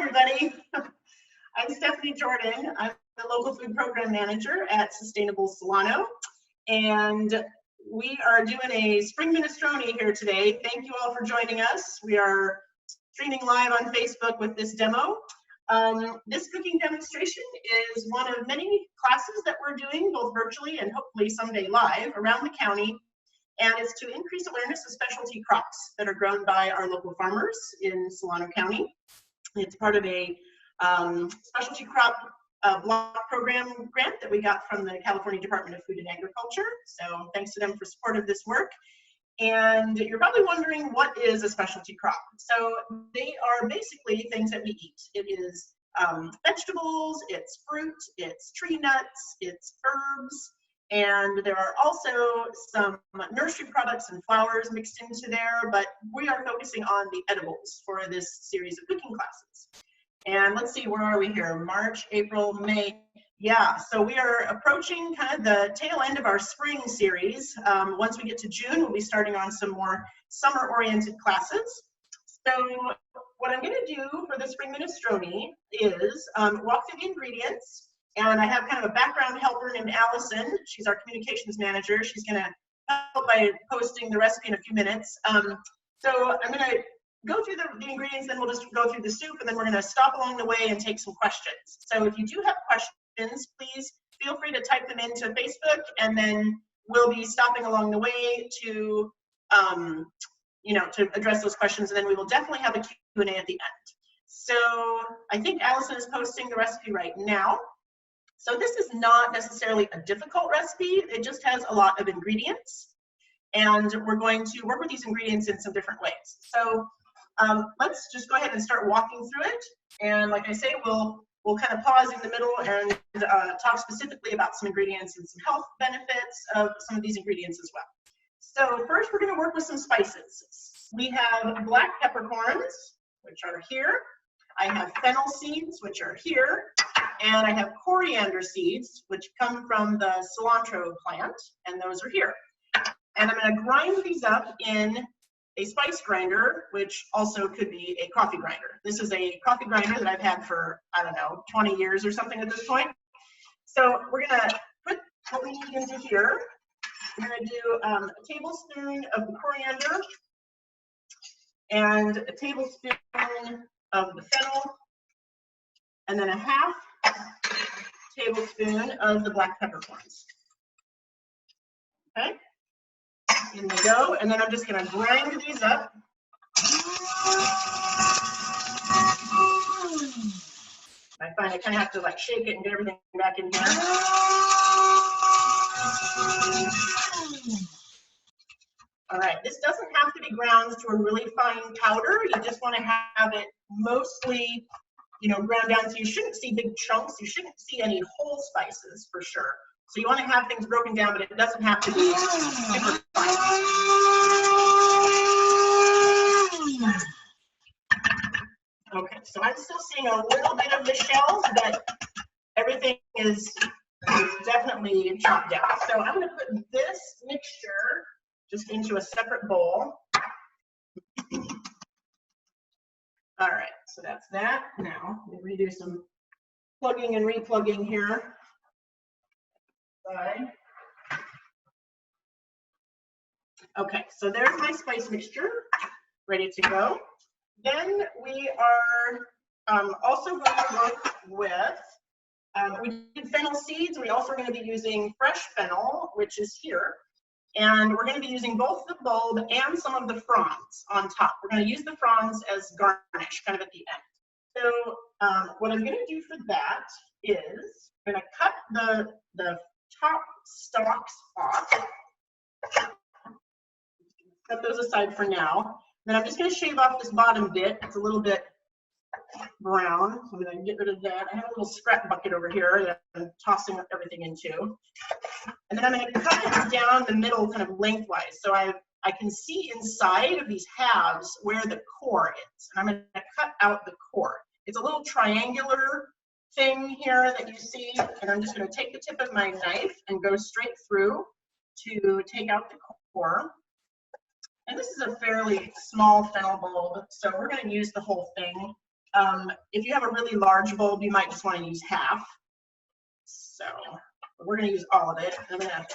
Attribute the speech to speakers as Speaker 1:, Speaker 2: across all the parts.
Speaker 1: everybody. I'm Stephanie Jordan. I'm the local food program manager at Sustainable Solano, and we are doing a spring minestrone here today. Thank you all for joining us. We are streaming live on Facebook with this demo. This cooking demonstration is one of many classes that we're doing, both virtually and hopefully someday live, around the county. And it's to increase awareness of specialty crops that are grown by our local farmers in Solano County. It's part of a specialty crop block program grant that we got from the California Department of Food and Agriculture. So thanks to them for support of this work. And you're probably wondering, what is a specialty crop? So they are basically things that we eat. It is vegetables, it's fruit, it's tree nuts, it's herbs, and there are also some nursery products and flowers mixed into there, but we are focusing on the edibles for this series of cooking classes. And let's see, where are we here? March, April, May. Yeah, so we are approaching kind of the tail end of our spring series. Once we get to June, we'll be starting on some more summer-oriented classes. So what I'm gonna do for the spring minestrone is walk through the ingredients. And I have kind of a background helper named Allison. She's our communications manager. She's gonna help by posting the recipe in a few minutes. So I'm gonna go through the ingredients, then we'll just go through the soup, and then we're gonna stop along the way and take some questions. So if you do have questions, please feel free to type them into Facebook, and then we'll be stopping along the way to, to address those questions, and then we will definitely have a Q&A at the end. So I think Allison is posting the recipe right now. So this is not necessarily a difficult recipe. It just has a lot of ingredients, and we're going to work with these ingredients in some different ways. So let's just go ahead and start walking through it. And like I say, we'll kind of pause in the middle and talk specifically about some ingredients and some health benefits of some of these ingredients as well. So first, we're going to work with some spices. We have black peppercorns, which are here. I have fennel seeds, which are here. And I have coriander seeds, which come from the cilantro plant, and those are here. And I'm going to grind these up in a spice grinder, which also could be a coffee grinder. This is a coffee grinder that I've had for, I don't know, 20 years or something at this point. So we're going to put what we need into here. We're going to do a tablespoon of the coriander and a tablespoon of the fennel, and then a half tablespoon of the black peppercorns. Okay, in they go, and then I'm just going to grind these up. I find I kind of have to like shake it and get everything back in here. All right, this doesn't have to be ground to a really fine powder. You just want to have it mostly, ground down, so you shouldn't see big chunks. You shouldn't see any whole spices for sure. So you want to have things broken down, but it doesn't have to be super fine. Okay, so I'm still seeing a little bit of the shells, but everything is definitely chopped down. So I'm going to put this mixture just into a separate bowl. All right, so that's that. Now, let me redo some plugging and replugging here. Okay, so there's my spice mixture ready to go. Then we are also going to work with, we did fennel seeds. We also are going to be using fresh fennel, which is here. And we're going to be using both the bulb and some of the fronds on top. We're going to use the fronds as garnish, kind of at the end. So what I'm going to do for that is I'm going to cut the top stalks off. Set those aside for now. Then I'm just going to shave off this bottom bit. It's a little bit brown. So I'm going to get rid of that. I have a little scrap bucket over here that I'm tossing everything into. And then I'm going to cut it down the middle kind of lengthwise. So I can see inside of these halves where the core is. And I'm going to cut out the core. It's a little triangular thing here that you see. And I'm just going to take the tip of my knife and go straight through to take out the core. And this is a fairly small fennel bulb, so we're going to use the whole thing. If you have a really large bulb, you might just want to use half. So we're going to use all of it. I'm going to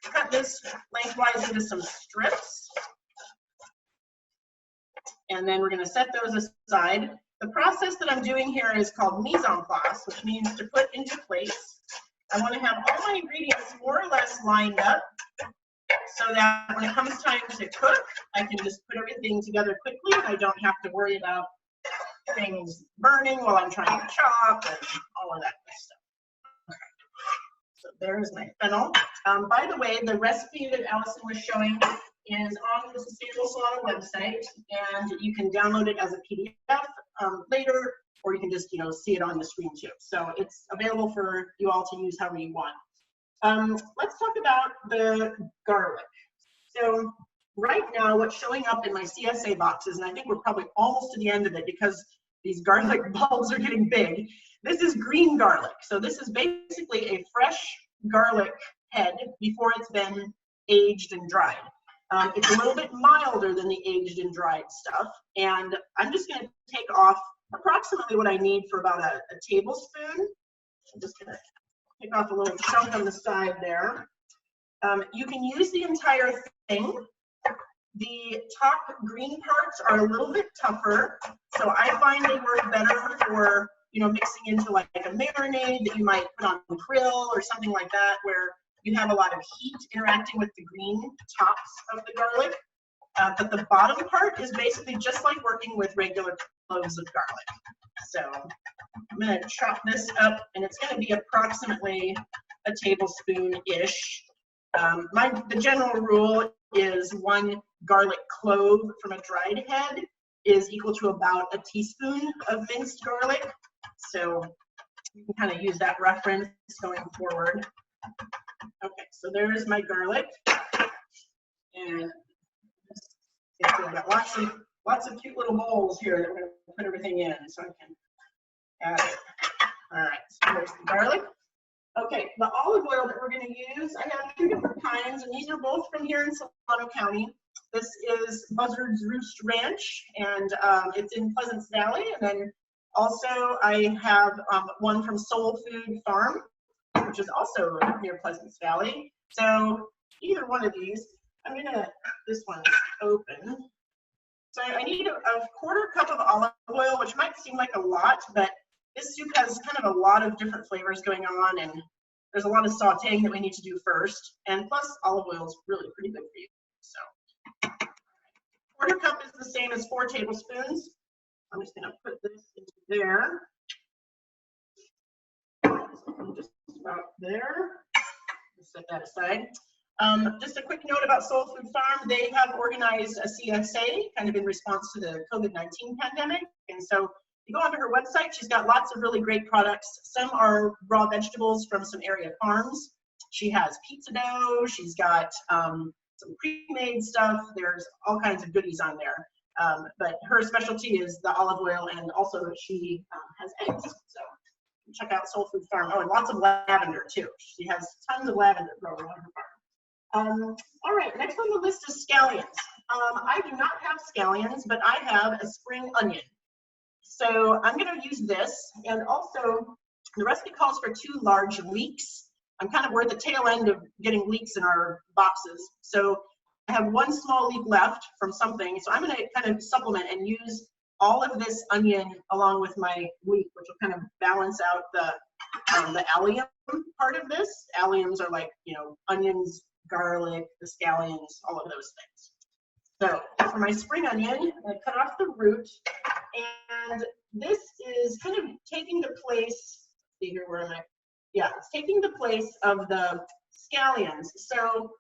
Speaker 1: cut this lengthwise into some strips. And then we're going to set those aside. The process that I'm doing here is called mise en place, which means to put into place. I want to have all my ingredients more or less lined up so that when it comes time to cook, I can just put everything together quickly and I don't have to worry about things burning while I'm trying to chop and all of that good stuff. Okay. So there's my fennel. By the way, the recipe that Allison was showing is on the Sustainable Solano website, and you can download it as a PDF later, or you can just see it on the screen too. So it's available for you all to use however you want. Let's talk about the garlic. So right now, what's showing up in my CSA boxes, and I think we're probably almost to the end of it because these garlic bulbs are getting big. This is green garlic. So this is basically a fresh garlic head before it's been aged and dried. It's a little bit milder than the aged and dried stuff. And I'm just going to take off approximately what I need for about a tablespoon. I'm just going to take off a little chunk on the side there. You can use the entire thing. The top green parts are a little bit tougher, so I find they work better for mixing into like a marinade that you might put on the grill or something like that, where you have a lot of heat interacting with the green tops of the garlic. But the bottom part is basically just like working with regular cloves of garlic. So I'm going to chop this up, and it's going to be approximately a tablespoon-ish. The general rule is 1 garlic clove from a dried head is equal to about a teaspoon of minced garlic. So you can kind of use that reference going forward. Okay, so there's my garlic, and I've got lots of cute little bowls here that we're going to put everything in, so I can add it. All right, so there's the garlic. Okay, the olive oil that we're going to use, I have 2 different kinds, and these are both from here in Solano County. This is Buzzard's Roost Ranch, and it's in Pleasance Valley. And then also I have one from Soul Food Farm, which is also near Pleasance Valley. So either one of these, this one's open. So I need a 1/4 cup of olive oil, which might seem like a lot, but this soup has kind of a lot of different flavors going on, and there's a lot of sauteing that we need to do first. And plus, olive oil is really pretty good for you. So 1/4 cup is the same as 4 tablespoons. I'm just going to put this into there. So just about there. Set that aside. Just a quick note about Soul Food Farm. They have organized a CSA kind of in response to the COVID-19 pandemic. And so you go onto her website, she's got lots of really great products. Some are raw vegetables from some area farms. She has pizza dough. She's got some pre-made stuff. There's all kinds of goodies on there. But her specialty is the olive oil, and also she has eggs. So check out Soul Food Farm. Oh, and lots of lavender too. She has tons of lavender growing on her farm. All right, next on the list is scallions. I do not have scallions, but I have a spring onion. So I'm going to use this, and also the recipe calls for 2 large leeks. we're at the tail end of getting leeks in our boxes. So I have 1 small leek left from something. So I'm going to kind of supplement and use all of this onion along with my leek, which will kind of balance out the allium part of this. Alliums are like, onions, garlic, the scallions, all of those things. So for my spring onion, I'm going to cut off the root, and this is kind of taking the place, see here, where am I? Yeah, it's taking the place of the scallions. So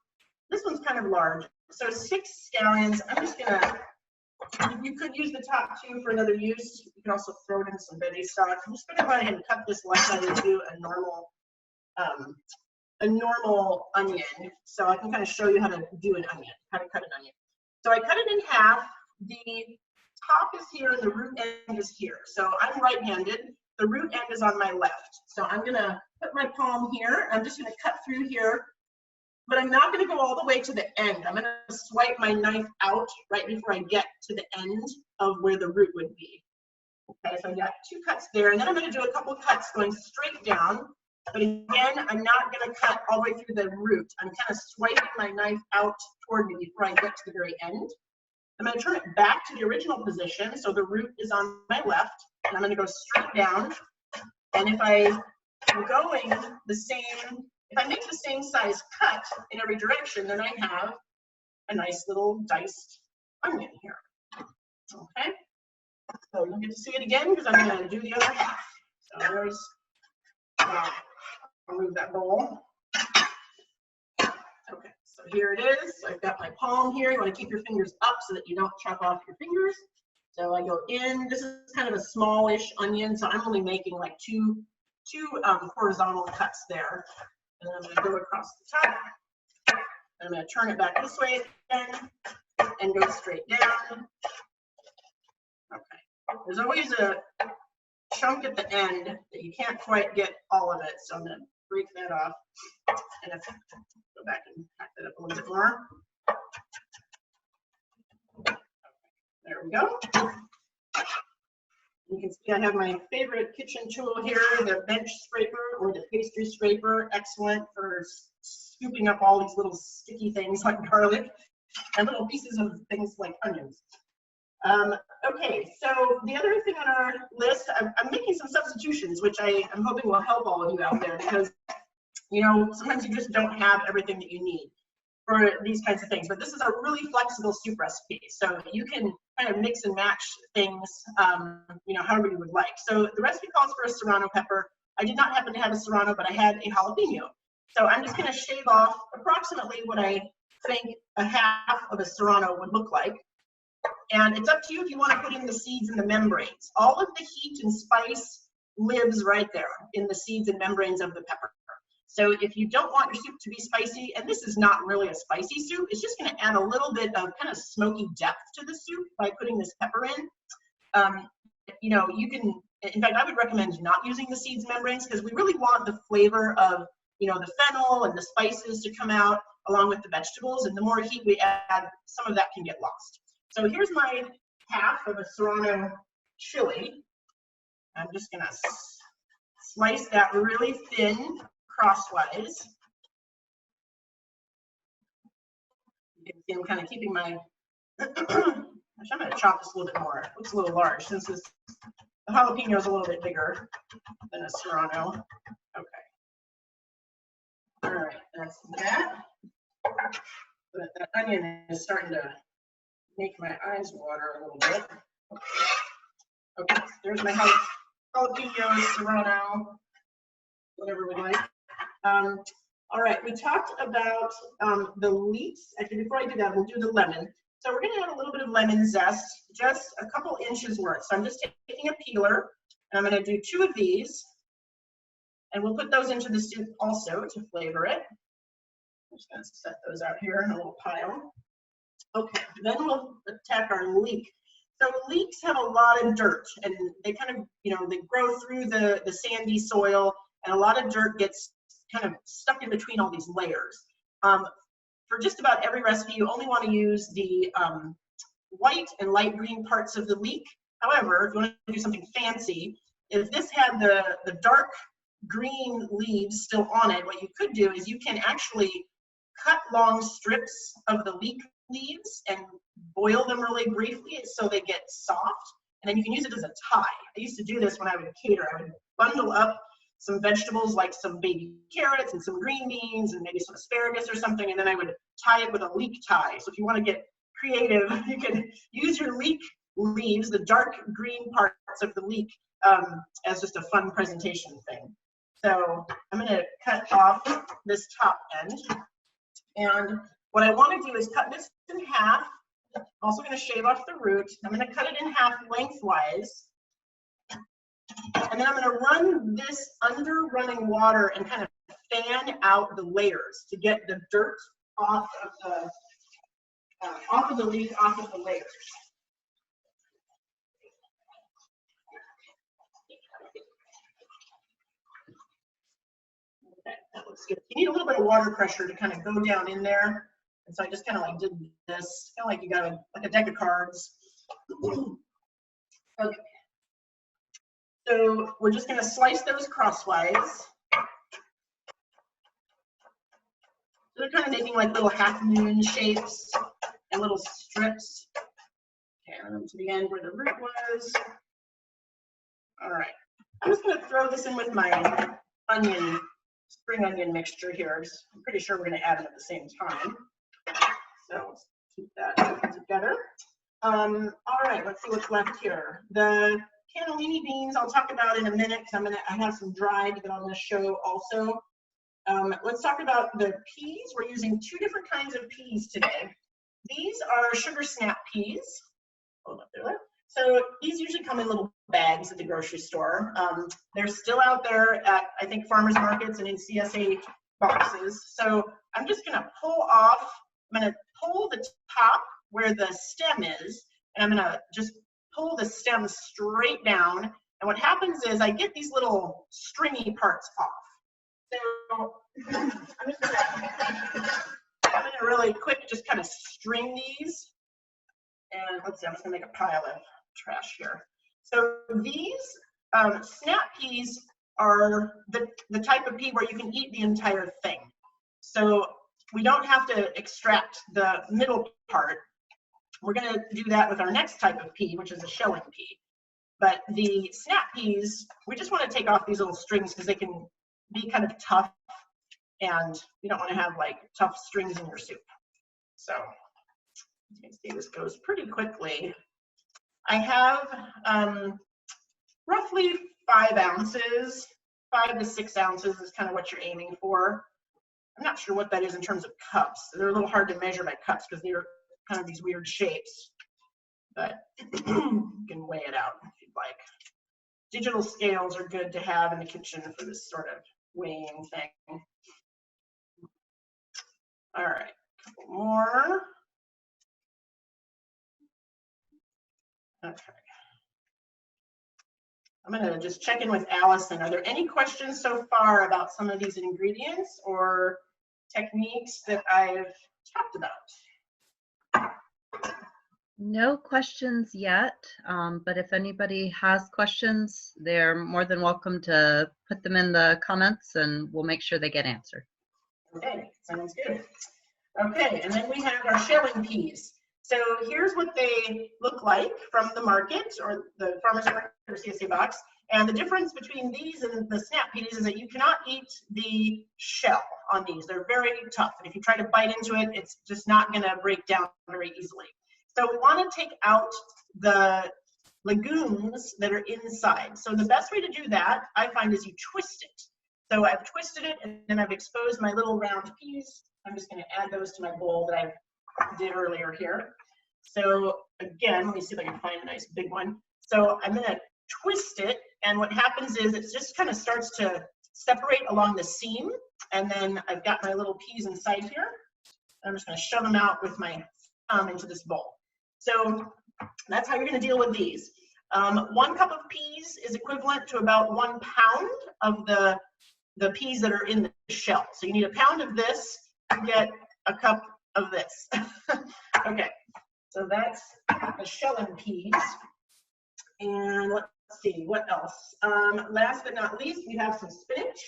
Speaker 1: this one's kind of large. So 6 scallions. I'm just going to, you could use the top 2 for another use. You can also throw it in some veggie stock. I'm just going to go ahead and cut this like I would do a normal onion. So I can kind of show you how to do an onion, how to cut an onion. So I cut it in half. The top is here and the root end is here. So I'm right-handed. The root end is on my left. So I'm going to put my palm here. I'm just going to cut through here, but I'm not going to go all the way to the end. I'm going to swipe my knife out right before I get to the end of where the root would be. Okay, so I got 2 cuts there, and then I'm going to do a couple cuts going straight down. But again, I'm not going to cut all the way through the root. I'm kind of swiping my knife out toward me before I get to the very end. I'm going to turn it back to the original position, so the root is on my left, and I'm going to go straight down. And if I am going the same, if I make the same size cut in every direction, then I have a nice little diced onion here. Okay, so you'll get to see it again because I'm going to do the other half. So there's, I'll remove that bowl. Okay, so here it is. I've got my palm here. You want to keep your fingers up so that you don't chop off your fingers. So I go in. This is kind of a smallish onion, so I'm only making like two horizontal cuts there. And then I'm going to go across the top. I'm going to turn it back this way again and go straight down. Okay. There's always a chunk at the end that you can't quite get all of it, so I'm going to break that off. And if, go back and pack that up a little bit more. Okay. There we go. You can see I have my favorite kitchen tool here, the bench scraper or the pastry scraper. Excellent for scooping up all these little sticky things like garlic and little pieces of things like onions. Okay, so the other thing on our list, I'm making some substitutions, which I'm hoping will help all of you out there because, you know, sometimes you just don't have everything that you need for these kinds of things. But this is a really flexible soup recipe, so you can kind of mix and match things, you know, however you would like. So the recipe calls for a serrano pepper. I did not happen to have a serrano, but I had a jalapeno. So I'm just going to shave off approximately what I think a half of a serrano would look like. And it's up to you if you want to put in the seeds and the membranes. All of the heat and spice lives right there in the seeds and membranes of the pepper. So if you don't want your soup to be spicy, and this is not really a spicy soup, it's just going to add a little bit of kind of smoky depth to the soup by putting this pepper in. You know, you can, in fact, I would recommend not using the seeds and membranes because we really want the flavor of, you know, the fennel and the spices to come out along with the vegetables. And the more heat we add, some of that can get lost. So here's my half of a serrano chili. I'm just going to slice that really thin crosswise. You can see I'm kind of keeping my, actually I'm going to chop this a little bit more. It looks a little large since the jalapeno is a little bit bigger than a serrano. Okay. All right, that's that. But that onion is starting to make my eyes water a little bit. Okay, so there's my jalapeno, serrano, whatever we like. All right, we talked about the leeks. Actually, before I do that, we'll do the lemon. So we're going to add a little bit of lemon zest, just a couple inches worth. So I'm just taking a peeler, and I'm going to do 2 of these, and we'll put those into the soup also to flavor it. I'm just going to set those out here in a little pile. Okay, then we'll attack our leek. So leeks have a lot of dirt, and they kind of, you know, they grow through the sandy soil, and a lot of dirt gets kind of stuck in between all these layers. For just about every recipe, you only want to use the white and light green parts of the leek. However, if you want to do something fancy, if this had the dark green leaves still on it, what you could do is you can actually cut long strips of the leek leaves and boil them really briefly so they get soft, and then you can use it as a tie. I used to do this when I would cater. I would bundle up some vegetables like some baby carrots and some green beans and maybe some asparagus or something, and then I would tie it with a leek tie. So if you want to get creative, you can use your leek leaves, the dark green parts of the leek, as just a fun presentation thing. So I'm going to cut off this top end, and what I want to do is cut this in half. I'm also going to shave off the root. I'm going to cut it in half lengthwise. And then I'm going to run this under running water and kind of fan out the layers to get the dirt off of the leaf, off of the layers. Okay, that looks good. You need a little bit of water pressure to kind of go down in there. And so I just kind of like did this, kind of like you got like a deck of cards. Okay. So we're just going to slice those crosswise. So they're kind of making like little half moon shapes and little strips. Okay, and then to the end where the root was. All right, I'm just going to throw this in with my onion, spring onion mixture here. I'm pretty sure we're going to add them at the same time. So let's keep that together. All right, let's see what's left here. The cannellini beans I'll talk about in a minute because I have some dried that I'm going to show also. Let's talk about the peas. We're using two different kinds of peas today. These are sugar snap peas. Hold up there. So these usually come in little bags at the grocery store. They're still out there at, I think, farmers markets and in CSA boxes. So I'm just going to I'm going to pull the top where the stem is, and I'm going to just pull the stem straight down. And what happens is I get these little stringy parts off. So I'm going to really quick just kind of string these. And let's see, I'm just going to make a pile of trash here. So these snap peas are the type of pea where you can eat the entire thing. So we don't have to extract the middle part. We're going to do that with our next type of pea, which is a shelling pea. But the snap peas, we just want to take off these little strings because they can be kind of tough, and you don't want to have like tough strings in your soup. So you can see this goes pretty quickly. I have roughly 5 ounces, 5 to 6 ounces is kind of what you're aiming for. I'm not sure what that is in terms of cups. They're a little hard to measure by cups because they're kind of these weird shapes, but you can weigh it out if you'd like. Digital scales are good to have in the kitchen for this sort of weighing thing. All right, a couple more. Okay. I'm going to just check in with Allison. Are there any questions so far about some of these ingredients or techniques that I've talked about?
Speaker 2: No questions yet, but if anybody has questions, they're more than welcome to put them in the comments and we'll make sure they get answered.
Speaker 1: Okay, sounds good. Okay, and then we have our shelling peas. So here's what they look like from the market or the farmer's market or CSA box. And the difference between these and the snap peas is that you cannot eat the shell on these. They're very tough. And if you try to bite into it, it's just not going to break down very easily. So we want to take out the legumes that are inside. So the best way to do that, I find, is you twist it. So I've twisted it and then I've exposed my little round peas. I'm just going to add those to my bowl that I did earlier here. So again, let me see if I can find a nice big one. So I'm going to twist it, and what happens is it just kind of starts to separate along the seam, and then I've got my little peas inside here. I'm just going to shove them out with my thumb into this bowl. So that's how you're going to deal with these. 1 cup of peas is equivalent to about 1 pound of the peas that are in the shell. So you need 1 pound of this to get a cup of this. Okay, so that's the shelling peas. And let's see, what else? Last but not least, we have some spinach.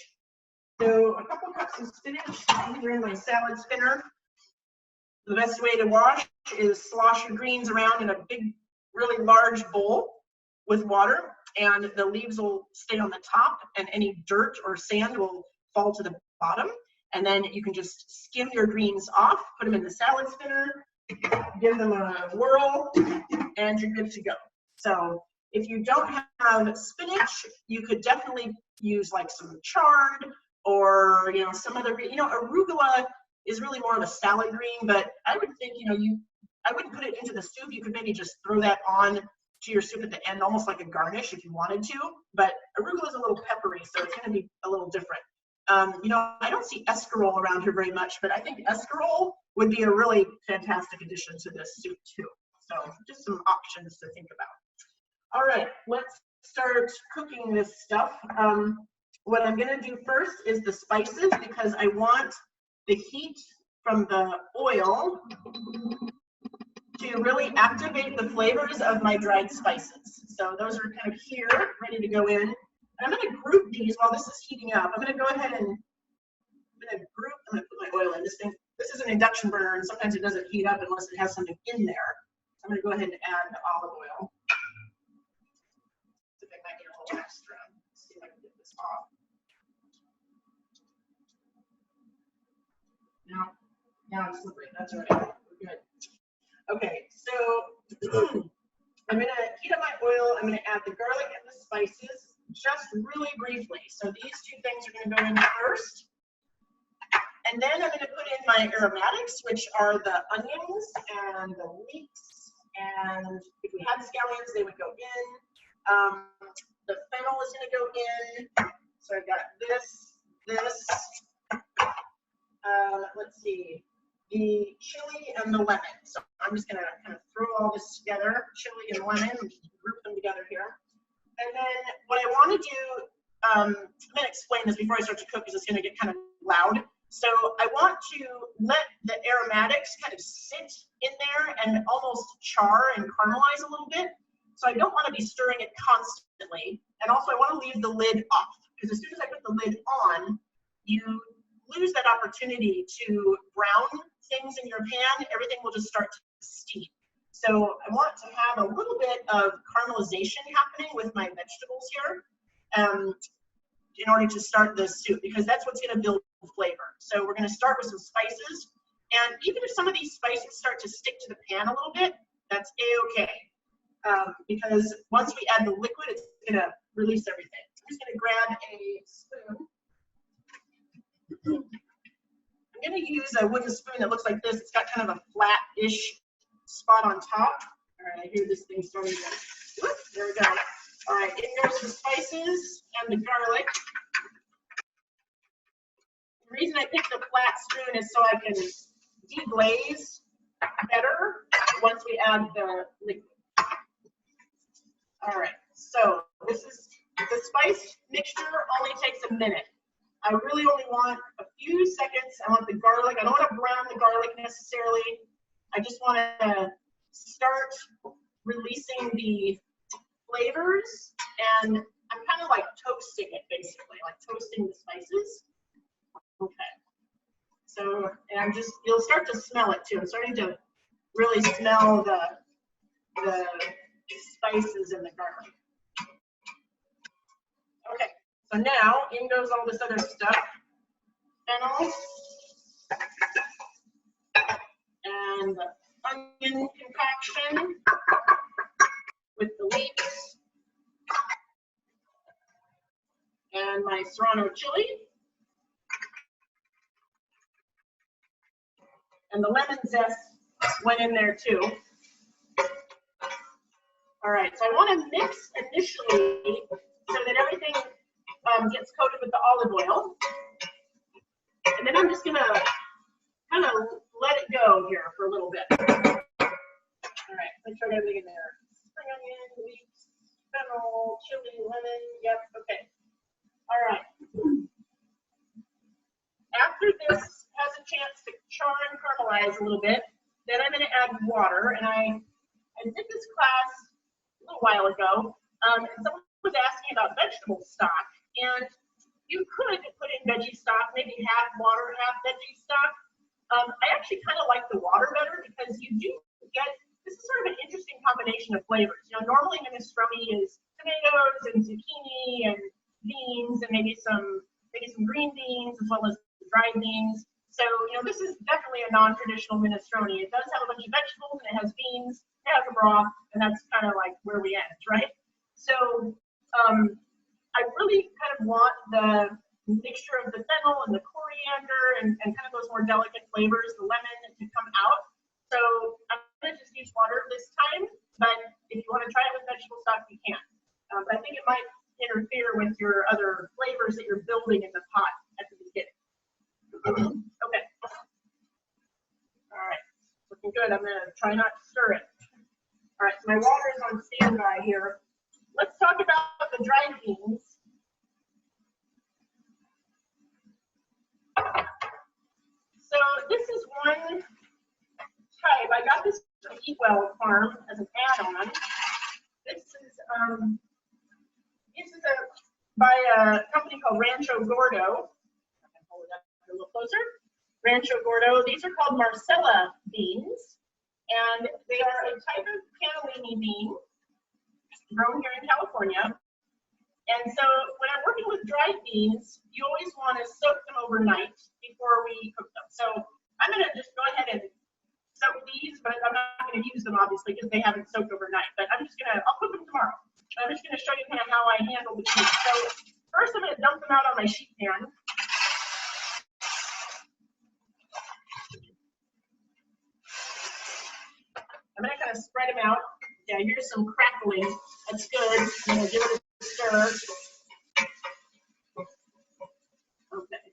Speaker 1: So a couple cups of spinach. These are in my salad spinner. The best way to wash is slosh your greens around in a big, really large bowl with water, and the leaves will stay on the top, and any dirt or sand will fall to the bottom. And then you can just skim your greens off, put them in the salad spinner, give them a whirl, and you're good to go. So if you don't have spinach, you could definitely use like some chard or, you know, some other, you know, arugula is really more of a salad green, but I would think, you know, I wouldn't put it into the soup. You could maybe just throw that on to your soup at the end, almost like a garnish if you wanted to, but arugula is a little peppery, so it's going to be a little different. You know, I don't see escarole around here very much, but I think escarole would be a really fantastic addition to this soup too. So just some options to think about. All right, let's start cooking this stuff. What I'm going to do first is the spices, because I want the heat from the oil to really activate the flavors of my dried spices. So those are kind of here, ready to go in. And I'm going to group these while this is heating up. I'm going to go ahead and I'm going to put my oil in this thing. This is an induction burner, and sometimes it doesn't heat up unless it has something in there. So I'm going to go ahead and add the olive oil. I think I might get a little extra. Let's see if I can get this off. Now it's slippery. That's all right. We're good. Okay, so I'm going to heat up my oil. I'm going to add the garlic and the spices just really briefly. So these two things are going to go in first. And then I'm going to put in my aromatics, which are the onions and the leeks. And if we had scallions, they would go in. The fennel is going to go in. So I've got this. Let's see, the chili and the lemon. So I'm just going to kind of throw all this together, chili and lemon, group them together here. And then what I want to do, I'm going to explain this before I start to cook because it's going to get kind of loud. So I want to let the aromatics kind of sit in there and almost char and caramelize a little bit. So I don't want to be stirring it constantly. And also I want to leave the lid off because as soon as I put the lid on, you lose that opportunity to brown things in your pan. Everything will just start to steep. So I want to have a little bit of caramelization happening with my vegetables here in order to start this soup, because that's what's going to build flavor. So we're going to start with some spices, and even if some of these spices start to stick to the pan a little bit, that's a-okay, because once we add the liquid, it's going to release everything. I'm just going to grab a spoon. I'm going to use a wooden spoon that looks like this. It's got kind of a flat-ish spot on top. All right, I hear this thing starting to, whoop, there we go. All right, in goes the spices and the garlic. The reason I picked a flat spoon is so I can deglaze better once we add the liquid. All right, so this is the spice mixture only takes a minute. I really only want a few seconds. I want the garlic. I don't want to brown the garlic necessarily. I just want to start releasing the flavors, and I'm kind of like toasting it basically, like toasting the spices. Okay. So, and I'm just, you'll start to smell it too. I'm starting to really smell the spices and the garlic. Okay. So now in goes all this other stuff. Fennel and the onion concoction with the leeks and my serrano chili and the lemon zest went in there too. All right, so I want to mix initially so that everything gets coated with the olive oil. And then I'm just going to kind of let it go here for a little bit. All right, make sure I got everything in there. Spring onion, leeks, fennel, chili, lemon. Yep, okay. All right. After this has a chance to char and caramelize a little bit, then I'm going to add water. And I did this class a little while ago. And someone was asking about vegetable stock. And you could put in veggie stock, maybe half water, half veggie stock. I actually kind of like the water better because you do get, this is sort of an interesting combination of flavors. You know, normally minestrone is tomatoes and zucchini and beans and maybe some green beans as well as dried beans. So, you know, this is definitely a non-traditional minestrone. It does have a bunch of vegetables and it has beans, it has a broth, and that's kind of like where we end, right? So, I really kind of want the mixture of the fennel and the coriander and kind of those more delicate flavors, the lemon, to come out. So I'm going to just use water this time, but if you want to try it with vegetable stock, you can. But I think it might interfere with your other flavors that you're building in the pot at the beginning. Okay. All right. Looking good. I'm going to try not to stir it. All right. So my water is on standby here. Let's talk about the dried beans. So this is one type. I got this from Eat Well Farm as an add-on. This is by a company called Rancho Gordo. I can hold it up a little closer. Rancho Gordo. These are called Marcella beans, and they are a type of cannellini bean grown here in California. And so when I'm working with dried beans, you always want to soak them overnight before we cook them. So I'm going to just go ahead and soak these, but I'm not going to use them obviously because they haven't soaked overnight. But I'm just going to, I'll cook them tomorrow. I'm just going to show you kind of how I handle the beans. So first I'm going to dump them out on my sheet pan. I'm going to kind of spread them out. Yeah, here's some crackling. That's good. I'm going to give it a stir. Okay.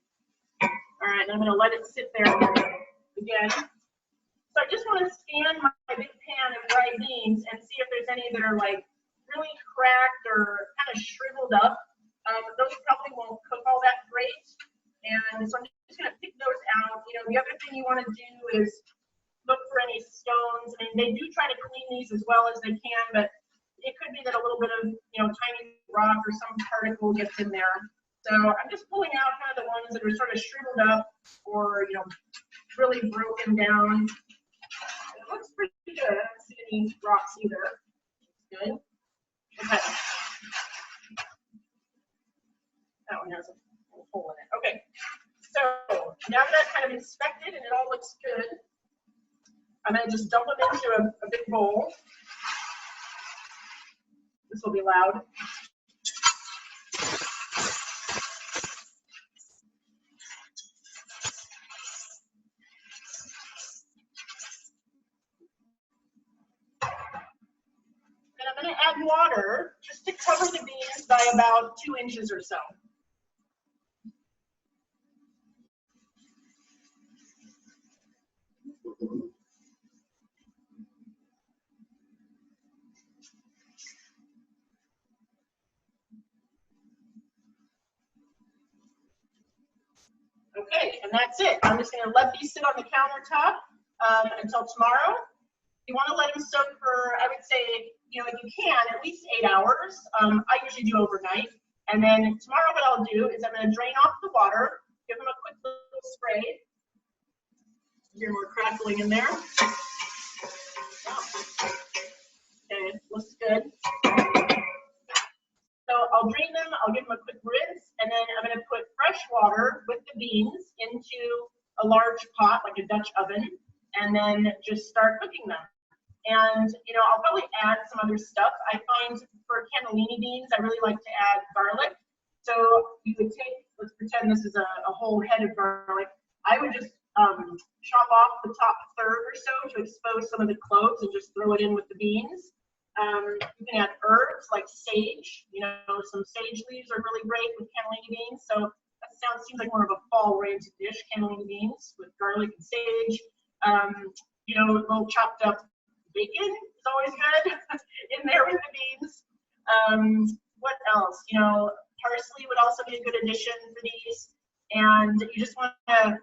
Speaker 1: All right, I'm going to let it sit there again. So I just want to scan my big pan of dried beans and see if there's any that are like really cracked or kind of shriveled up. Those probably won't cook all that great. And so I'm just going to pick those out. You know, the other thing you want to do is look for any stones. I mean, they do try to clean these as well as they can, but it could be that a little bit of, you know, tiny rock or some particle gets in there. So I'm just pulling out kind of the ones that are sort of shriveled up or, you know, really broken down. It looks pretty good. I don't see any rocks either. Good. Okay. That one has a hole in it. Okay. So now that I've kind of inspected and it all looks good, I'm going to just dump them into a big bowl. This will be loud. And I'm going to add water just to cover the beans by about 2 inches or so. Okay, and that's it. I'm just going to let these sit on the countertop until tomorrow. You want to let them soak for, I would say, you know, if you can, at least 8 hours. I usually do overnight. And then tomorrow what I'll do is I'm going to drain off the water, give them a quick little spray. Hear more crackling in there. Okay, looks good. So I'll drain them, I'll give them a quick rinse, and then I'm going to put fresh water with the beans into a large pot, like a Dutch oven, and then just start cooking them. And, you know, I'll probably add some other stuff. I find for cannellini beans, I really like to add garlic. So you would take, let's pretend this is a whole head of garlic. I would just chop off the top third or so to expose some of the cloves and just throw it in with the beans. You can add herbs like sage. You know, some sage leaves are really great with cannellini beans. So that seems like more of a fall-oriented dish, cannellini beans with garlic and sage. You know, a little chopped up bacon is always good in there with the beans. What else? You know, parsley would also be a good addition for these. And you just want to,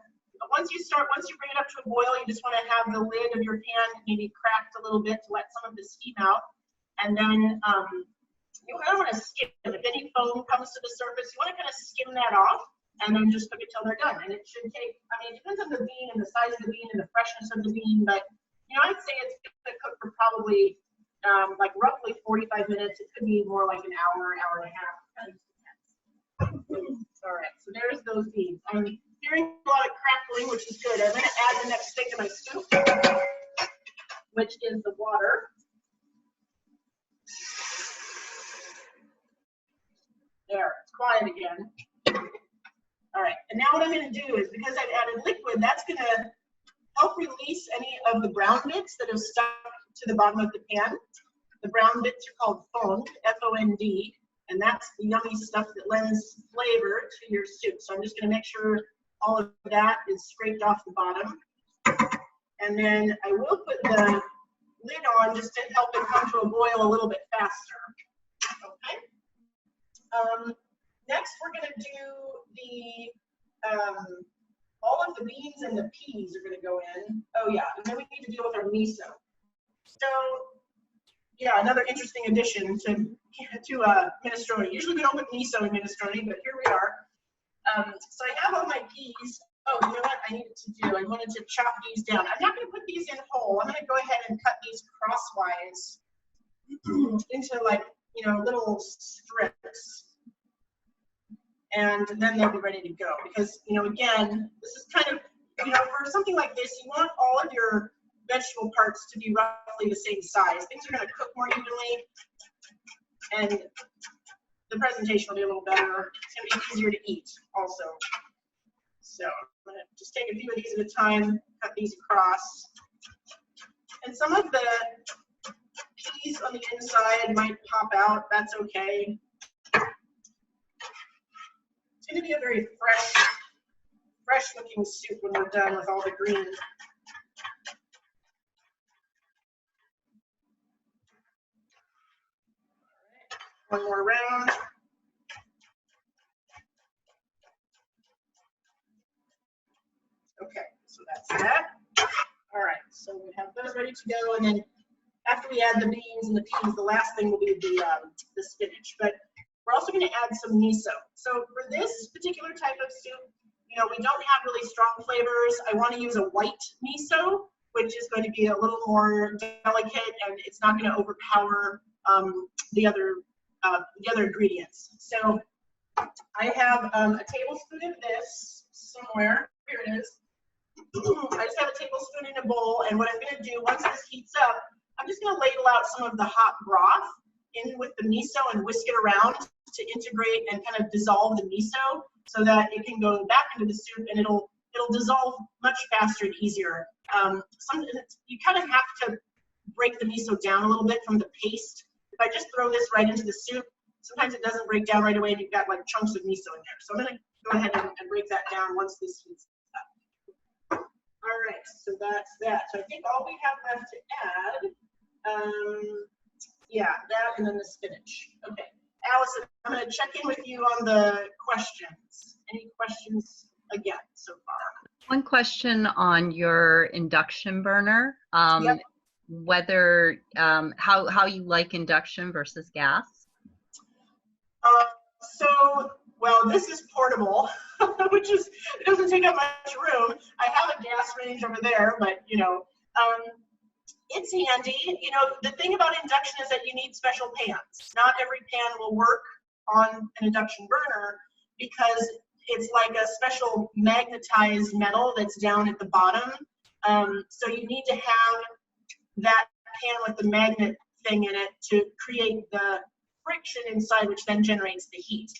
Speaker 1: once you bring it up to a boil, you just want to have the lid of your pan maybe cracked a little bit to let some of the steam out. And then you kind of want to skim. If any foam comes to the surface, you want to kind of skim that off and then just cook it till they're done. And it should take, I mean, it depends on the bean and the size of the bean and the freshness of the bean, but you know, I'd say it's going to cook for probably like roughly 45 minutes. It could be more like an hour, hour and a half. All right, so there's those beans. I'm hearing a lot of crackling, which is good. I'm going to add the next thing to my soup, which is the water. There, it's quiet again. All right, and now what I'm going to do is, because I've added liquid, that's going to help release any of the brown bits that have stuck to the bottom of the pan. The brown bits are called fond, F-O-N-D, and that's the yummy stuff that lends flavor to your soup. So I'm just going to make sure all of that is scraped off the bottom. And then I will put the lid on just to help it come to a boil a little bit faster. Okay. Next, we're going to do the, all of the beans and the peas are going to go in. Oh yeah, and then we need to deal with our miso. So yeah, another interesting addition to minestrone. Usually we don't put miso in minestrone, but here we are. So I have all my peas. Oh, you know what I needed to do? I wanted to chop these down. I'm not going to put these in whole. I'm going to go ahead and cut these crosswise into like, you know, little strips. And then they'll be ready to go. Because, you know, again, this is kind of, you know, for something like this, you want all of your vegetable parts to be roughly the same size. Things are going to cook more evenly, and the presentation will be a little better. It's going to be easier to eat also. So I'm going to just take a few of these at a time, cut these across. And some of the peas on the inside might pop out. That's okay. It's going to be a very fresh looking soup when we're done with all the green. One more round. Okay, so that's that. All right, so we have those ready to go, and then after we add the beans and the peas, the last thing will be the spinach. But we're also going to add some miso. So for this particular type of soup, you know, we don't have really strong flavors. I want to use a white miso, which is going to be a little more delicate, and it's not going to overpower the other ingredients. So I have a tablespoon of this somewhere. Here it is. I just have a tablespoon in a bowl, and what I'm going to do once this heats up, I'm just going to ladle out some of the hot broth in with the miso and whisk it around to integrate and kind of dissolve the miso so that it can go back into the soup and it'll dissolve much faster and easier. You kind of have to break the miso down a little bit from the paste. If I just throw this right into the soup, sometimes it doesn't break down right away and you've got like chunks of miso in there. So I'm going to go ahead and break that down once this heats up. All right, so that's that. So I think all we have left to add, yeah, that and then the spinach. Okay, Allison, I'm going to check in with you on the questions. Any questions again so far?
Speaker 2: One question on your induction burner.
Speaker 1: Yep.
Speaker 2: Whether how you like induction versus gas?
Speaker 1: Well, this is portable, which is, it doesn't take up much room. I have a gas range over there, but you know, it's handy. You know, the thing about induction is that you need special pans. Not every pan will work on an induction burner because it's like a special magnetized metal that's down at the bottom. So you need to have that pan with the magnet thing in it to create the friction inside, which then generates the heat.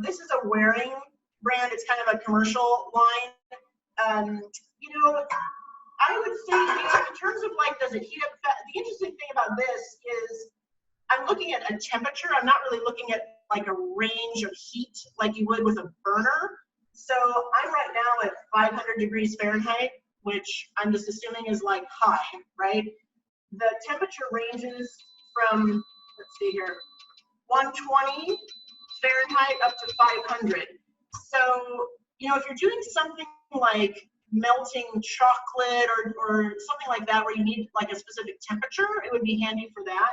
Speaker 1: This is a Waring brand. It's kind of a commercial line. You know, I would say, you know, in terms of like, does it heat up fast? The interesting thing about this is I'm looking at a temperature. I'm not really looking at like a range of heat like you would with a burner. So I'm right now at 500 degrees Fahrenheit, which I'm just assuming is like high, right? The temperature ranges from, let's see here, 120 Fahrenheit up to 500. So, you know, if you're doing something like melting chocolate or something like that where you need like a specific temperature, it would be handy for that.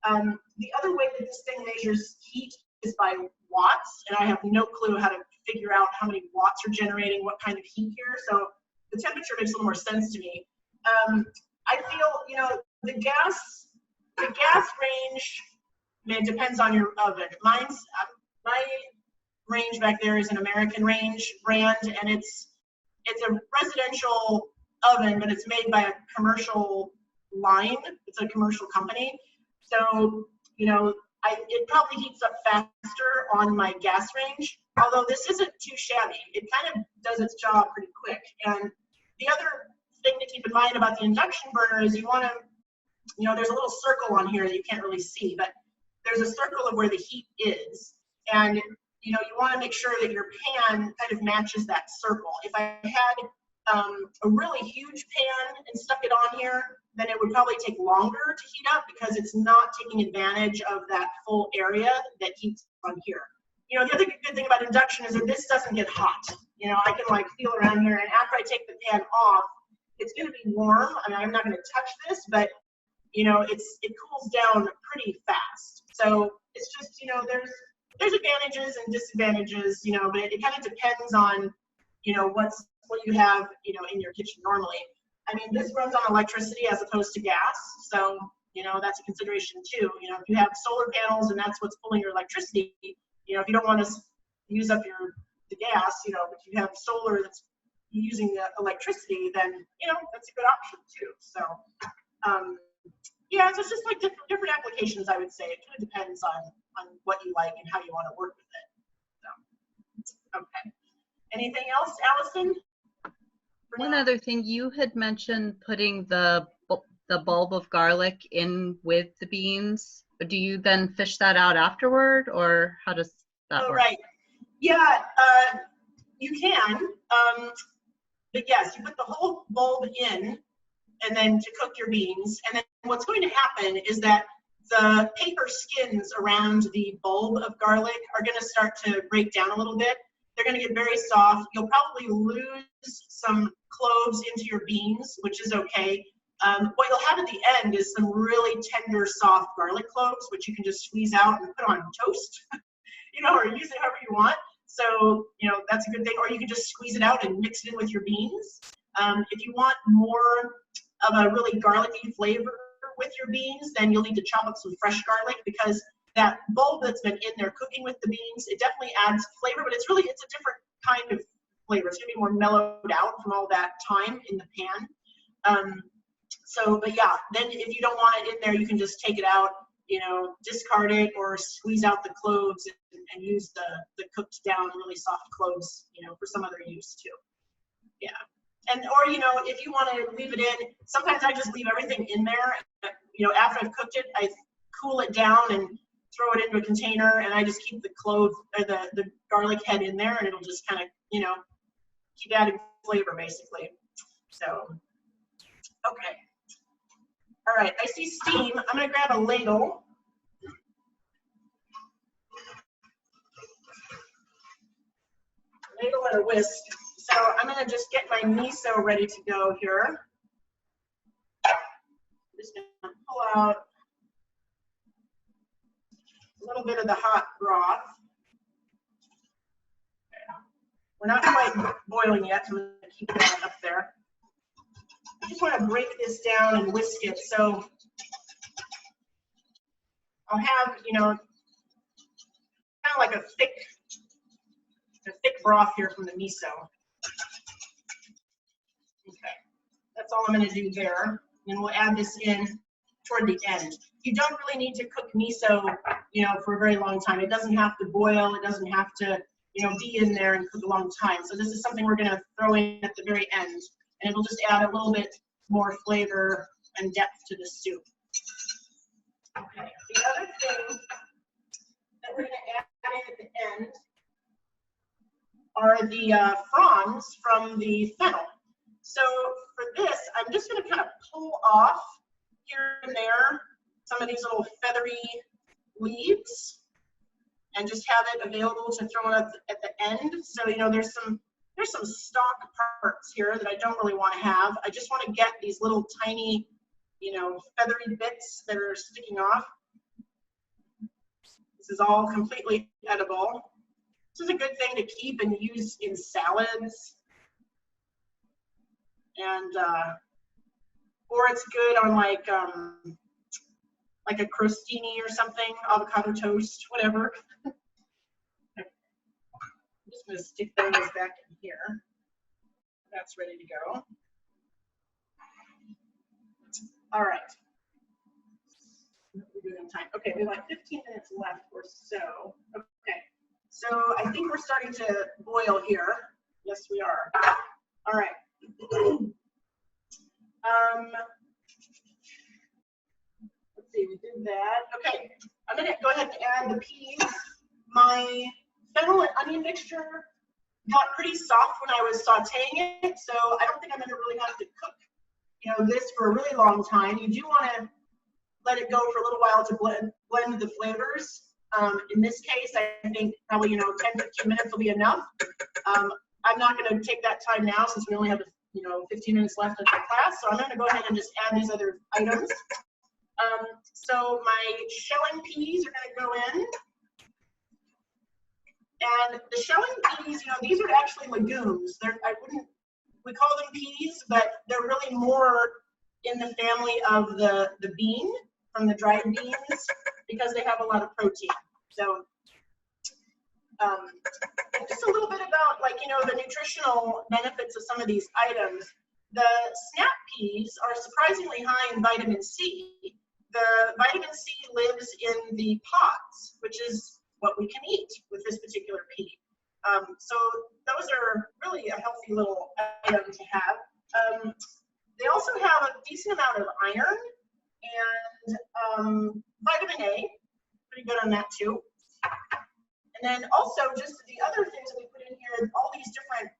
Speaker 1: The other way that this thing measures heat is by watts, and I have no clue how to figure out how many watts are generating what kind of heat here. So the temperature makes a little more sense to me. I feel, you know, the gas range, I mean, it depends on your oven. My range back there is an American range brand, and it's a residential oven, but it's made by a commercial line. It's a commercial company. So, you know, it probably heats up faster on my gas range, although this isn't too shabby. It kind of does its job pretty quick. And the other thing to keep in mind about the induction burner is you want to, you know, there's a little circle on here that you can't really see, but there's a circle of where the heat is. And, you know, you want to make sure that your pan kind of matches that circle. If I had a really huge pan and stuck it on here, then it would probably take longer to heat up because it's not taking advantage of that full area that heats on here. You know, the other good thing about induction is that this doesn't get hot. You know, I can like feel around here, and after I take the pan off, it's going to be warm. I mean, I'm not going to touch this, but you know, it cools down pretty fast. So it's just, you know, there's advantages and disadvantages, you know, but it kind of depends on, you know, what you have, you know, in your kitchen normally. I mean, this runs on electricity as opposed to gas, so, you know, that's a consideration too. You know, if you have solar panels and that's what's pulling your electricity, you know, if you don't want to use up the gas, you know, but you have solar that's using the electricity, then, you know, that's a good option too. So, yeah, so it's just like different applications, I would say. It kind of depends on what you like and how you want to work with it. So, okay. Anything else, Allison?
Speaker 2: One other thing, you had mentioned putting the bulb of garlic in with the beans. Do you then fish that out afterward, or how does that work?
Speaker 1: Right. Yeah, you can. But yes, you put the whole bulb in, and then to cook your beans. And then what's going to happen is that the paper skins around the bulb of garlic are going to start to break down a little bit. They're going to get very soft. You'll probably lose some cloves into your beans, which is okay. What you'll have at the end is some really tender, soft garlic cloves, which you can just squeeze out and put on toast, you know, or use it however you want. So, you know, that's a good thing. Or you can just squeeze it out and mix it in with your beans. If you want more of a really garlicky flavor with your beans, then you'll need to chop up some fresh garlic, because that bulb that's been in there cooking with the beans, it definitely adds flavor, but it's a different kind of flavor. It's gonna be more mellowed out from all that time in the pan. But yeah, then if you don't want it in there, you can just take it out, you know, discard it, or squeeze out the cloves and use the cooked down really soft cloves, you know, for some other use too. Yeah. Or, you know, if you want to leave it in, sometimes I just leave everything in there. You know, after I've cooked it, I cool it down and throw it into a container, and I just keep the clove or the garlic head in there, and it'll just kind of, you know, keep adding flavor basically. So, okay. All right, I see steam. I'm going to grab a ladle. Ladle and a whisk. So I'm going to just get my miso ready to go here. I'm just going to pull out a little bit of the hot broth. Okay. We're not quite boiling yet, so I'm going to keep that up there. I just want to break this down and whisk it. So I'll have, you know, kind of like a thick broth here from the miso. Okay, that's all I'm going to do there. And we'll add this in toward the end. You don't really need to cook miso, you know, for a very long time. It doesn't have to boil. It doesn't have to, you know, be in there and cook a long time. So this is something we're going to throw in at the very end, and it'll just add a little bit more flavor and depth to the soup. Okay, the other thing that we're going to add in at the end are the fronds from the fennel. So for this, I'm just going to kind of pull off here and there some of these little feathery leaves, and just have it available to throw at the end. So, you know, there's some stalk parts here that I don't really want to have. I just want to get these little tiny, you know, feathery bits that are sticking off. This is all completely edible. This is a good thing to keep and use in salads. And, or it's good on like a crostini or something, avocado toast, whatever. I'm just going to stick those back in here. That's ready to go. All right. We're doing time. Okay, we have like 15 minutes left or so. Okay, so I think we're starting to boil here. Yes, we are. All right. Let's see, we did that. Okay, I'm gonna go ahead and add the peas. My fennel and onion mixture got pretty soft when I was sauteing it, so I don't think I'm gonna really have to cook, you know, this for a really long time. You do want to let it go for a little while to blend the flavors. In this case, I think probably, you know, 10-15 minutes will be enough. I'm not going to take that time now since we only have, you know, 15 minutes left of the class. So I'm going to go ahead and just add these other items. So my shelling peas are going to go in. And the shelling peas, you know, these are actually legumes. We call them peas, but they're really more in the family of the bean, from the dried beans, because they have a lot of protein. So and just a little bit about, like, you know, the nutritional benefits of some of these items. The snap peas are surprisingly high in vitamin C. The vitamin C lives in the pods, which is what we can eat with this particular pea. So those are really a healthy little item to have. They also have a decent amount of iron and vitamin A, pretty good on that too. And then also just the other things that we put in here, all these different,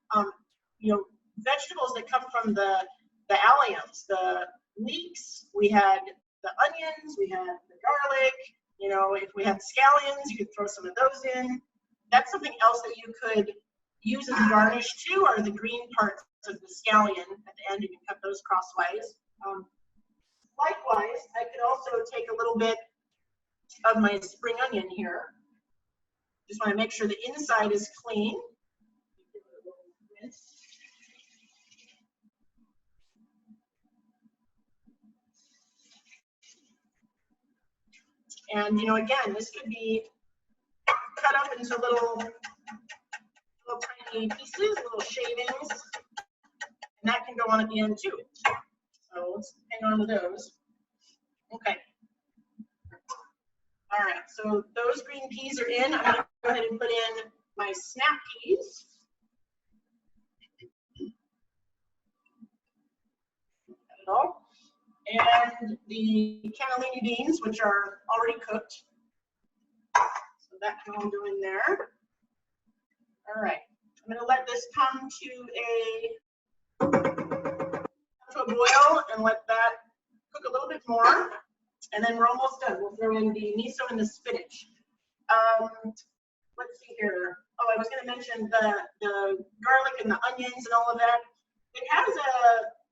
Speaker 1: you know, vegetables that come from the alliums, the leeks, we had the onions, we had the garlic, you know, if we had scallions, you could throw some of those in. That's something else that you could use as a garnish too, are the green parts of the scallion at the end. You can cut those crosswise. Likewise, I could also take a little bit of my spring onion here. Just want to make sure the inside is clean. And, you know, again, this could be cut up into little tiny pieces, little shavings, and that can go on at the end too. So let's hang on to those. Okay. All right, so those green peas are in. I'm gonna go ahead and put in my snap peas. Got it all. And the cannellini beans, which are already cooked. So that can all go in there. All right, I'm gonna let this come to a boil and let that cook a little bit more. And then we're almost done. We'll throw in the miso and the spinach. Let's see here. Oh, I was going to mention the garlic and the onions and all of that. It has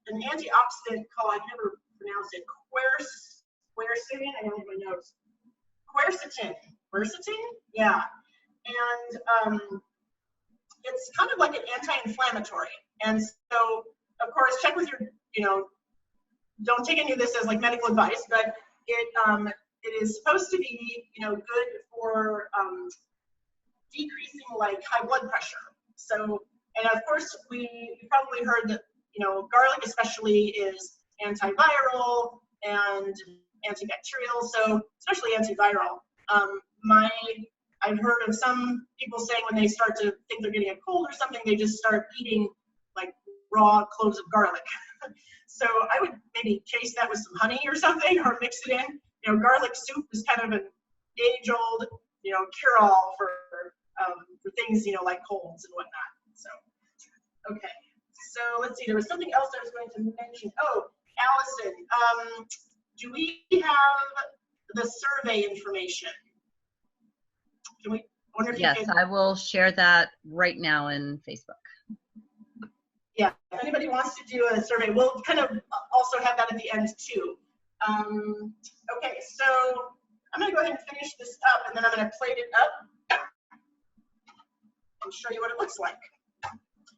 Speaker 1: an antioxidant called, I can never pronounce it, quercetin. I don't have my notes. Quercetin? Yeah. And it's kind of like an anti-inflammatory. And so, of course, check with your, you know, don't take any of this as like medical advice, but it is supposed to be, you know, good for decreasing like high blood pressure. So, and of course, you probably heard that, you know, garlic especially is antiviral and antibacterial, so especially antiviral. I've heard of some people saying when they start to think they're getting a cold or something, they just start eating like raw cloves of garlic. So I would maybe chase that with some honey or something, or mix it in. You know, garlic soup is kind of an age-old, you know, cure-all for things, you know, like colds and whatnot. So, okay. So let's see. There was something else I was going to mention. Oh, Allison, do we have the survey information? Can we? I wonder if
Speaker 2: Yes,
Speaker 1: you could,
Speaker 2: I will share that right now in Facebook.
Speaker 1: yeah, if anybody wants to do a survey, we'll kind of also have that at the end too. Okay, so I'm going to go ahead and finish this up, and then I'm going to plate it up and show you what it looks like.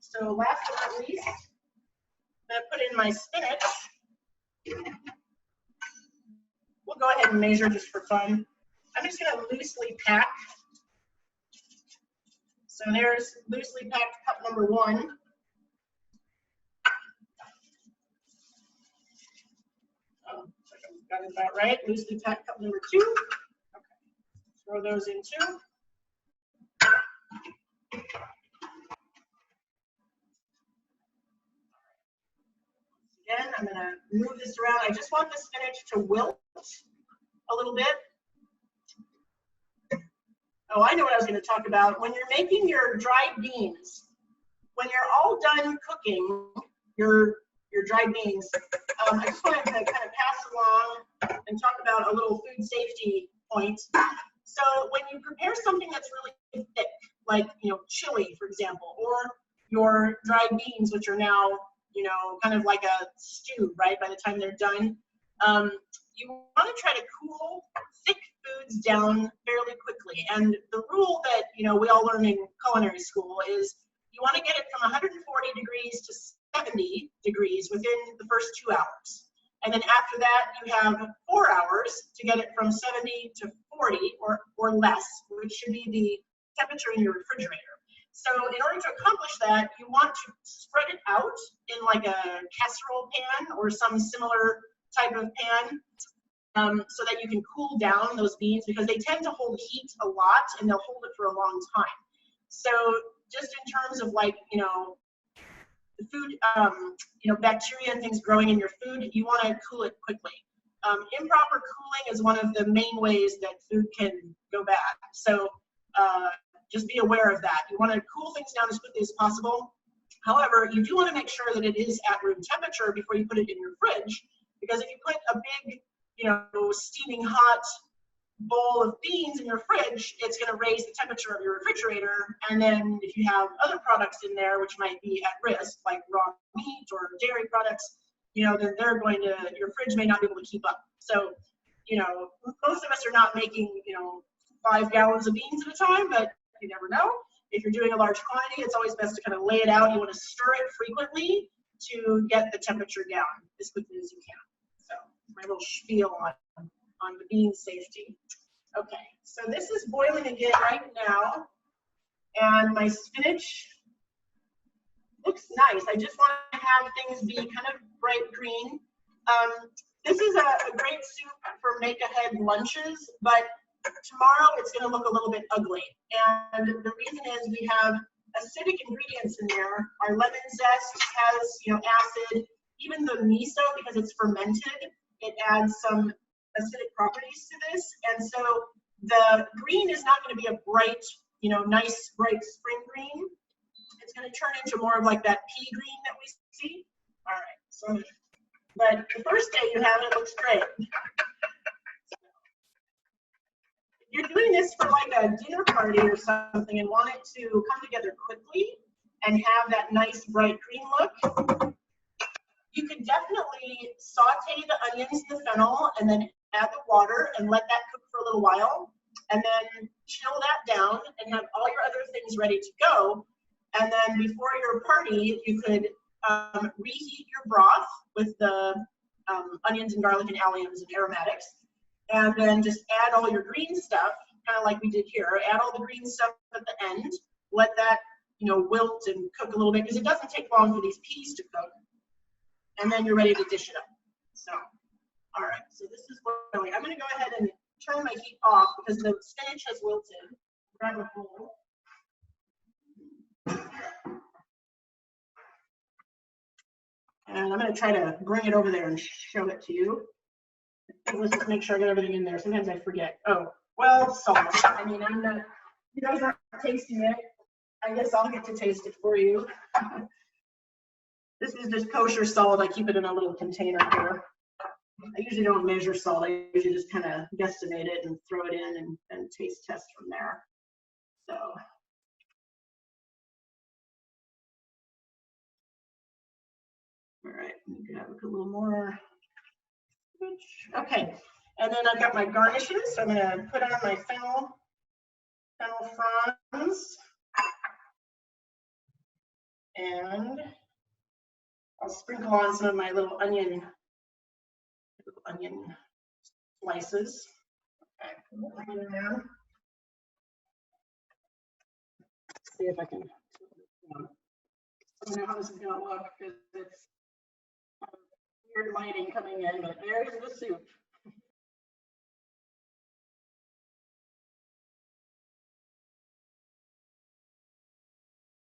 Speaker 1: So last but not least, I'm going to put in my spinach. We'll go ahead and measure just for fun. I'm just going to loosely pack. So there's loosely packed cup number 1. Got it about right. Loosely packed cup number 2. Okay. Throw those in too. Again, I'm going to move this around. I just want the spinach to wilt a little bit. Oh, I know what I was going to talk about. When you're making your dried beans, when you're all done cooking your dried beans, I just wanted to kind of pass along and talk about a little food safety point. So when you prepare something that's really thick, like, you know, chili, for example, or your dried beans, which are now, you know, kind of like a stew, right, by the time they're done, you want to try to cool thick foods down fairly quickly. And the rule that, you know, we all learn in culinary school is you want to get it from 140 degrees to 70 degrees within the first 2 hours. And then after that, you have 4 hours to get it from 70 to 40 or less, which should be the temperature in your refrigerator. So in order to accomplish that, you want to spread it out in like a casserole pan or some similar type of pan, so that you can cool down those beans, because they tend to hold heat a lot and they'll hold it for a long time. So just in terms of like, you know, the food, you know, bacteria and things growing in your food, you want to cool it quickly. Improper cooling is one of the main ways that food can go bad. So just be aware of that. You want to cool things down as quickly as possible. However, you do want to make sure that it is at room temperature before you put it in your fridge, because if you put a big, you know, steaming hot bowl of beans in your fridge, it's going to raise the temperature of your refrigerator. And then if you have other products in there which might be at risk, like raw meat or dairy products, you know, then they're going to, your fridge may not be able to keep up. So, you know, most of us are not making, you know, 5 gallons of beans at a time, but you never know. If you're doing a large quantity, it's always best to kind of lay it out. You want to stir it frequently to get the temperature down as quickly as you can. So my little spiel on the bean safety. Okay, so this is boiling again right now, and my spinach looks nice. I just want to have things be kind of bright green. This is a great soup for make-ahead lunches, but tomorrow it's going to look a little bit ugly. And the reason is we have acidic ingredients in there. Our lemon zest has, you know, acid. Even the miso, because it's fermented, it adds some acidic properties to this. And so the green is not going to be a bright, you know, nice bright spring green. It's going to turn into more of like that pea green that we see. All right, so, but the first day you have it, looks great. You're doing this for like a dinner party or something and want it to come together quickly and have that nice bright green look, you could definitely saute the onions and the fennel and then add the water and let that cook for a little while, and then chill that down and have all your other things ready to go. And then before your party, you could reheat your broth with the onions and garlic and alliums and aromatics, and then just add all your green stuff, kind of like we did here. Add all the green stuff at the end. Let that, you know, wilt and cook a little bit, because it doesn't take long for these peas to cook. And then you're ready to dish it up. So, all right. So this is boiling. I'm going to go ahead and turn my heat off because the spinach has wilted. Grab a bowl. And I'm going to try to bring it over there and show it to you. Let's just make sure I get everything in there. Sometimes I forget. Oh, well, salt. I mean, I'm not, you guys aren't tasting it. I guess I'll get to taste it for you. This is just kosher salt. I keep it in a little container here. I usually don't measure salt. I usually just kind of guesstimate it and throw it in and taste test from there. So. All right, we can have a little more. Okay, and then I've got my garnishes. So I'm going to put on my fennel fronds, and I'll sprinkle on some of my little onion slices. Okay, put that onion in there. See if I can. I don't know how this is going to look because it's weird lighting coming in, but there's the soup.